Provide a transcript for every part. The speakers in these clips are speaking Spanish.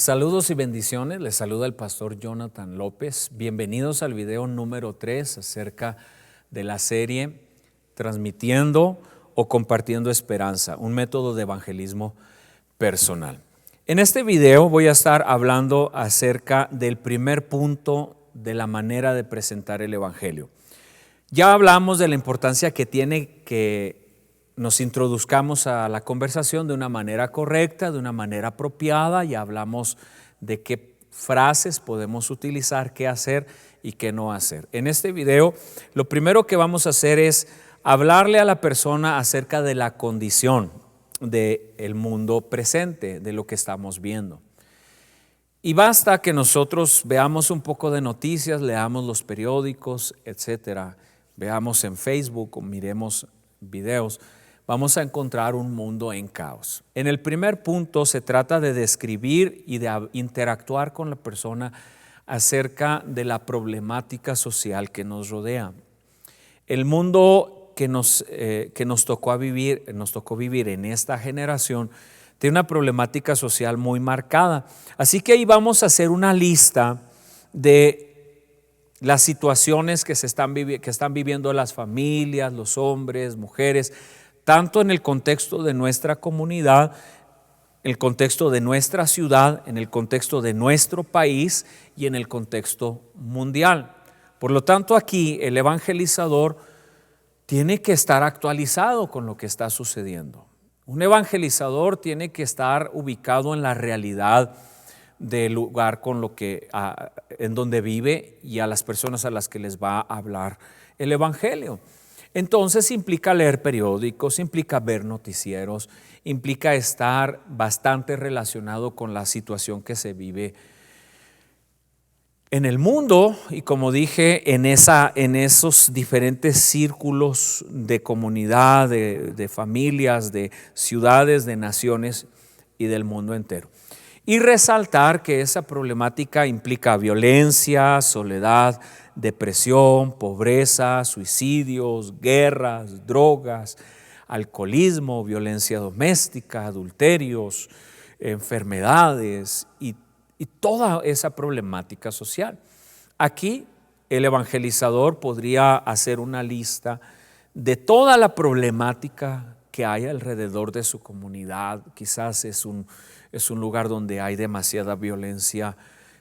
Saludos y bendiciones, les saluda el pastor Jonathan López. Bienvenidos al video número 3 acerca de la serie Transmitiendo o Compartiendo Esperanza, un método de evangelismo personal. En este video voy a estar hablando acerca del primer punto de la manera de presentar el evangelio. Ya hablamos de la importancia que tiene que nos introduzcamos a la conversación de una manera correcta, de una manera apropiada. Ya hablamos de qué frases podemos utilizar, qué hacer y qué no hacer. En este video, lo primero que vamos a hacer es hablarle a la persona acerca de la condición del mundo presente, de lo que estamos viendo. Y basta que nosotros veamos un poco de noticias, leamos los periódicos, etcétera, veamos en Facebook o miremos videos, vamos a encontrar un mundo en caos. En el primer punto se trata de describir y de interactuar con la persona acerca de la problemática social que nos rodea. El mundo que nos tocó vivir en esta generación tiene una problemática social muy marcada. Así que ahí vamos a hacer una lista de las situaciones que están viviendo las familias, los hombres, mujeres, tanto en el contexto de nuestra comunidad, en el contexto de nuestra ciudad, en el contexto de nuestro país y en el contexto mundial. Por lo tanto, aquí el evangelizador tiene que estar actualizado con lo que está sucediendo. Un evangelizador tiene que estar ubicado en la realidad del lugar en donde vive y a las personas a las que les va a hablar el evangelio. Entonces implica leer periódicos, implica ver noticieros, implica estar bastante relacionado con la situación que se vive en el mundo y, como dije, en esos diferentes círculos de comunidad, de familias, de ciudades, de naciones y del mundo entero. Y resaltar que esa problemática implica violencia, soledad, depresión, pobreza, suicidios, guerras, drogas, alcoholismo, violencia doméstica, adulterios, enfermedades y toda esa problemática social. Aquí el evangelizador podría hacer una lista de toda la problemática que hay alrededor de su comunidad. Quizás es un lugar donde hay demasiada violencia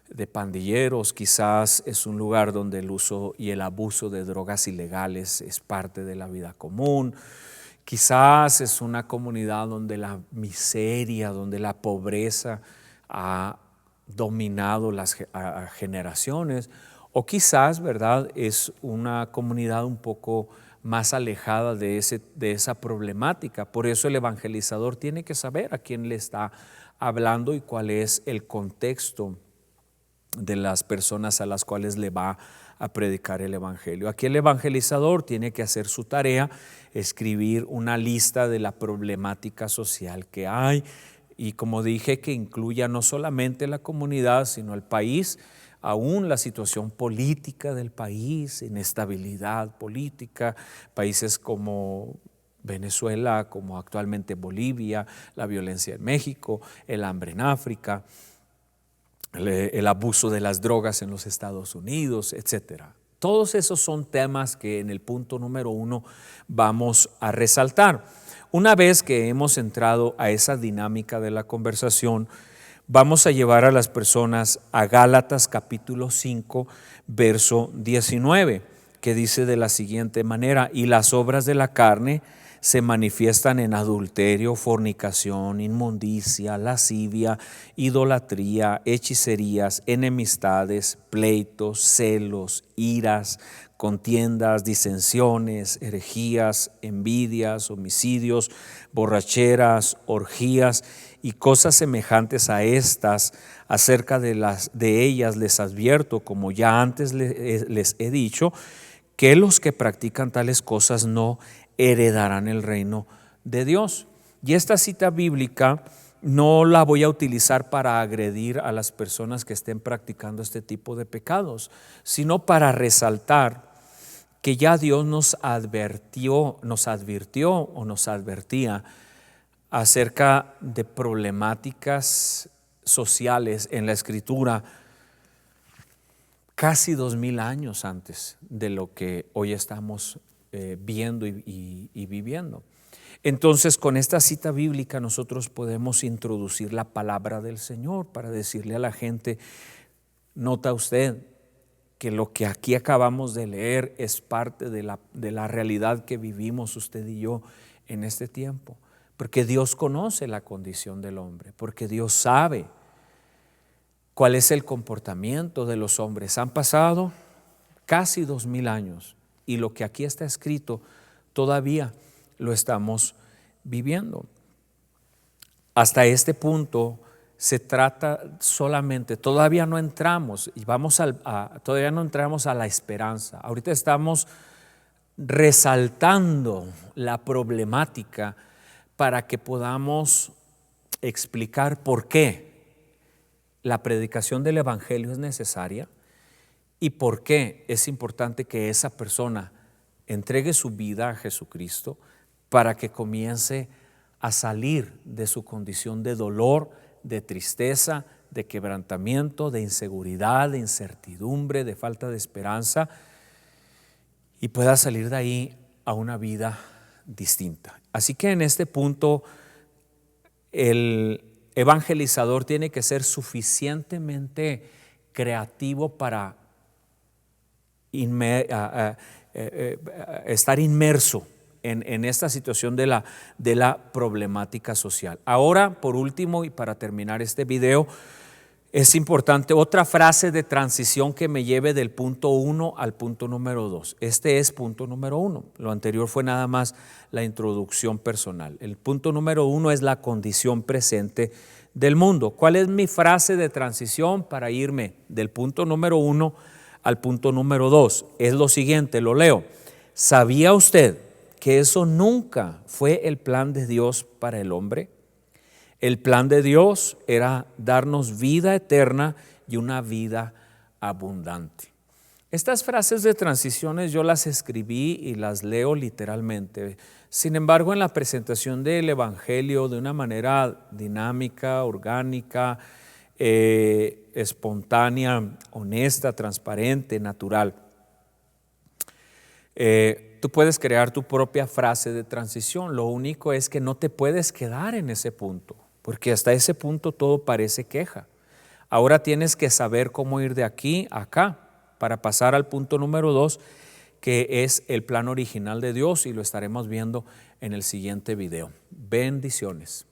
de pandilleros, quizás es un lugar donde el uso y el abuso de drogas ilegales es parte de la vida común, quizás es una comunidad donde la miseria, donde la pobreza ha dominado las generaciones, o quizás, ¿verdad?, es una comunidad un poco más alejada de esa problemática. Por eso el evangelizador tiene que saber a quién le está hablando y cuál es el contexto de las personas a las cuales le va a predicar el evangelio. Aquí el evangelizador tiene que hacer su tarea, escribir una lista de la problemática social que hay y, como dije, que incluya no solamente la comunidad, sino el país, aún la situación política del país, inestabilidad política, países como Venezuela, como actualmente Bolivia, la violencia en México, el hambre en África, el abuso de las drogas en los Estados Unidos, etcétera. Todos esos son temas que en el punto número 1 vamos a resaltar. Una vez que hemos entrado a esa dinámica de la conversación, vamos a llevar a las personas a Gálatas capítulo 5, verso 19, que dice de la siguiente manera: y las obras de la carne se manifiestan en adulterio, fornicación, inmundicia, lascivia, idolatría, hechicerías, enemistades, pleitos, celos, iras, contiendas, disensiones, herejías, envidias, homicidios, borracheras, orgías y cosas semejantes a estas. Acerca de ellas les advierto, como ya antes les he dicho, que los que practican tales cosas no heredarán el reino de Dios. Y esta cita bíblica no la voy a utilizar para agredir a las personas que estén practicando este tipo de pecados, sino para resaltar que ya Dios nos advirtió acerca de problemáticas sociales en la Escritura casi 2000 años antes de lo que hoy estamos viendo y viviendo. Entonces, con esta cita bíblica nosotros podemos introducir la palabra del Señor para decirle a la gente: nota usted que lo que aquí acabamos de leer es parte de la realidad que vivimos usted y yo en este tiempo, porque Dios conoce la condición del hombre, porque Dios sabe cuál es el comportamiento de los hombres. Han pasado casi 2000 años y lo que aquí está escrito todavía lo estamos viviendo. Hasta este punto se trata solamente, todavía no entramos todavía no entramos a la esperanza. Ahorita estamos resaltando la problemática para que podamos explicar por qué la predicación del evangelio es necesaria y por qué es importante que esa persona entregue su vida a Jesucristo para que comience a salir de su condición de dolor, de tristeza, de quebrantamiento, de inseguridad, de incertidumbre, de falta de esperanza, y pueda salir de ahí a una vida distinta. Así que en este punto el evangelizador tiene que ser suficientemente creativo para estar inmerso en esta situación de la problemática social. Ahora, por último, y para terminar este video, es importante otra frase de transición que me lleve del punto 1 al punto número 2. Este es punto número 1. Lo anterior fue nada más la introducción personal. El punto número 1 es la condición presente del mundo. ¿Cuál es mi frase de transición para irme del punto número 1 al punto número 2? Es lo siguiente, lo leo. ¿Sabía usted que eso nunca fue el plan de Dios para el hombre? El plan de Dios era darnos vida eterna y una vida abundante. Estas frases de transiciones yo las escribí y las leo literalmente. Sin embargo, en la presentación del Evangelio de una manera dinámica, orgánica, espontánea, honesta, transparente, natural, tú puedes crear tu propia frase de transición. Lo único es que no te puedes quedar en ese punto, porque hasta ese punto todo parece queja. Ahora tienes que saber cómo ir de aquí a acá para pasar al punto número 2, que es el plan original de Dios, y lo estaremos viendo en el siguiente video. Bendiciones.